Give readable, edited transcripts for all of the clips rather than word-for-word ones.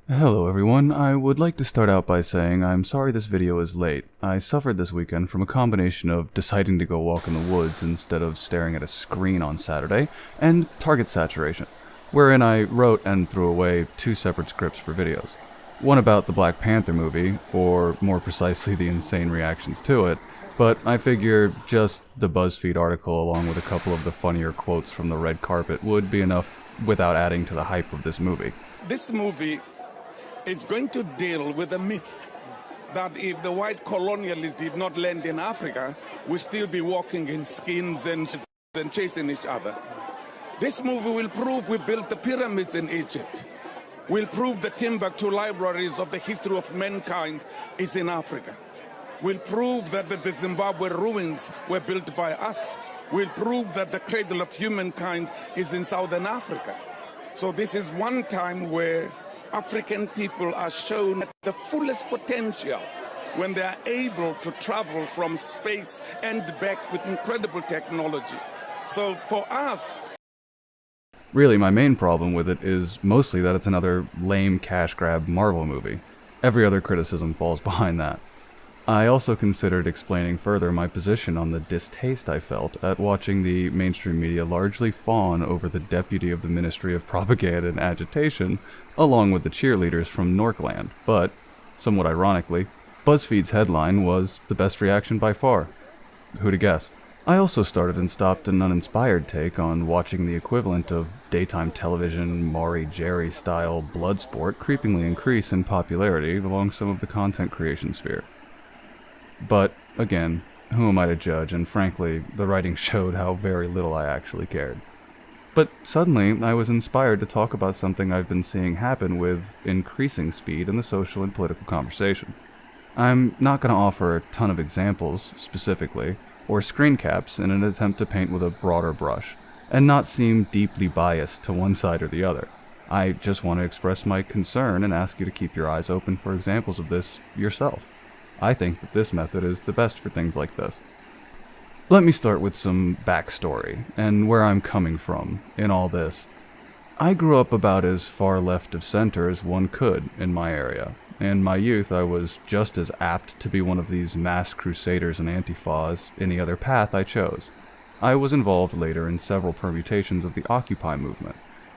Hello everyone, I would like to start out by saying I'm sorry this video is late. I suffered this weekend from a combination of deciding to go walk in the woods instead of staring at a screen on Saturday, and target saturation, wherein I wrote and threw away two separate scripts for videos. One about the Black Panther movie, or more precisely the insane reactions to it, but I figure just the BuzzFeed article along with a couple of the funnier quotes from the red carpet would be enough without adding to the hype of this movie. This movie is going to deal with a myth that if the white colonialists did not land in Africa, we'd still be walking in skins and chasing each other. This movie will prove we built the pyramids in Egypt. Will prove the Timbuktu libraries of the history of mankind is in Africa. Will prove that the Zimbabwe ruins were built by us. Will prove that the cradle of humankind is in Southern Africa. So this is one time where African people are shown the fullest potential when they are able to travel from space and back with incredible technology. So for us... Really, my main problem with it is mostly that it's another lame cash grab Marvel movie. Every other criticism falls behind that. I also considered explaining further my position on the distaste I felt at watching the mainstream media largely fawn over the deputy of the Ministry of Propaganda and Agitation, along with the cheerleaders from Norkland, but, somewhat ironically, BuzzFeed's headline was the best reaction by far. Who'd have guessed? I also started and stopped an uninspired take on watching the equivalent of daytime television, Maury Jerry-style blood sport creepingly increase in popularity along some of the content creation sphere. But, again, who am I to judge, and frankly, the writing showed how very little I actually cared. But suddenly, I was inspired to talk about something I've been seeing happen with increasing speed in the social and political conversation. I'm not going to offer a ton of examples, specifically, or screen caps in an attempt to paint with a broader brush, and not seem deeply biased to one side or the other. I just want to express my concern and ask you to keep your eyes open for examples of this yourself. I think that this method is the best for things like this. Let me start with some backstory, and where I'm coming from in all this. I grew up about as far left of center as one could in my area. In my youth, I was just as apt to be one of these mass crusaders and Antifa as any other path I chose. I was involved later in several permutations of the Occupy movement.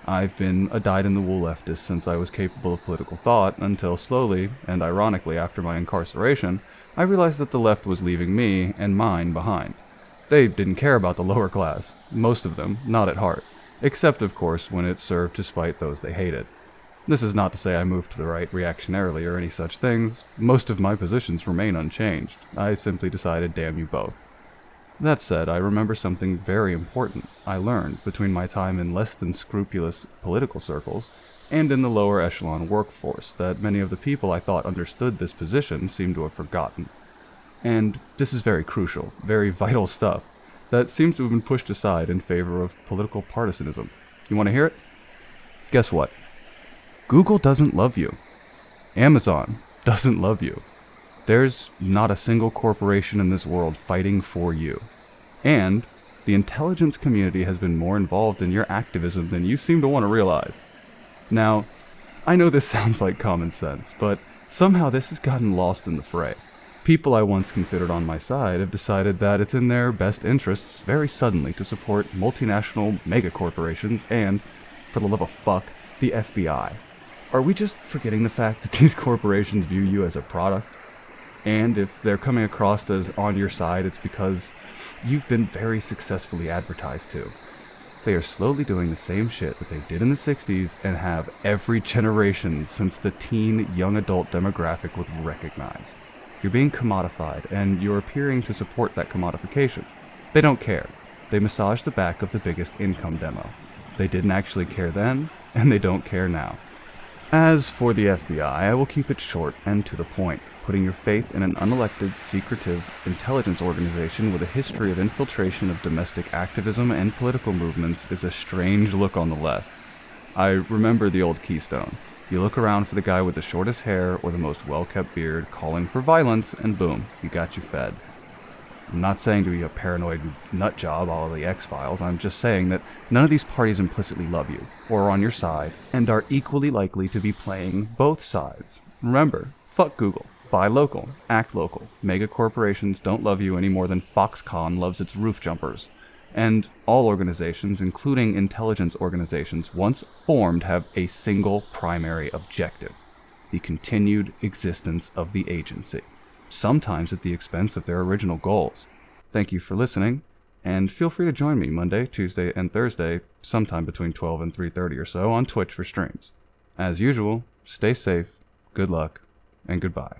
I've been a dyed-in-the-wool leftist since I was capable of political thought, until slowly, and ironically after my incarceration, I realized that the left was leaving me and mine behind. They didn't care about the lower class, most of them, not at heart, except of course when it served to spite those they hated. This is not to say I moved to the right reactionarily or any such things. Most of my positions remain unchanged. I simply decided damn you both. That said, I remember something very important I learned between my time in less than scrupulous political circles and in the lower echelon workforce that many of the people I thought understood this position seem to have forgotten. And this is very crucial, very vital stuff that seems to have been pushed aside in favor of political partisanism. You want to hear it? Guess what? Google doesn't love you. Amazon doesn't love you. There's not a single corporation in this world fighting for you. And the intelligence community has been more involved in your activism than you seem to want to realize. Now, I know this sounds like common sense, but somehow this has gotten lost in the fray. People I once considered on my side have decided that it's in their best interests very suddenly to support multinational megacorporations and, for the love of fuck, the FBI. Are we just forgetting the fact that these corporations view you as a product? And if they're coming across as on your side, it's because you've been very successfully advertised to. They are slowly doing the same shit that they did in the 60s and have every generation since the teen young adult demographic would recognize. You're being commodified, and you're appearing to support that commodification. They don't care. They massage the back of the biggest income demo. They didn't actually care then, and they don't care now. As for the FBI, I will keep it short and to the point. Putting your faith in an unelected, secretive intelligence organization with a history of infiltration of domestic activism and political movements is a strange look on the left. I remember the old Keystone. You look around for the guy with the shortest hair or the most well-kept beard calling for violence, and boom, you got you fed. I'm not saying to be a paranoid nut job a la the X-Files. I'm just saying that none of these parties implicitly love you, or are on your side, and are equally likely to be playing both sides. Remember, fuck Google. Buy local. Act local. Mega corporations don't love you any more than Foxconn loves its roof jumpers. And all organizations, including intelligence organizations, once formed have a single primary objective: the continued existence of the agency, sometimes at the expense of their original goals. Thank you for listening, and feel free to join me Monday, Tuesday, and Thursday, sometime between 12 and 3:30 or so, on Twitch for streams. As usual, stay safe, good luck, and goodbye.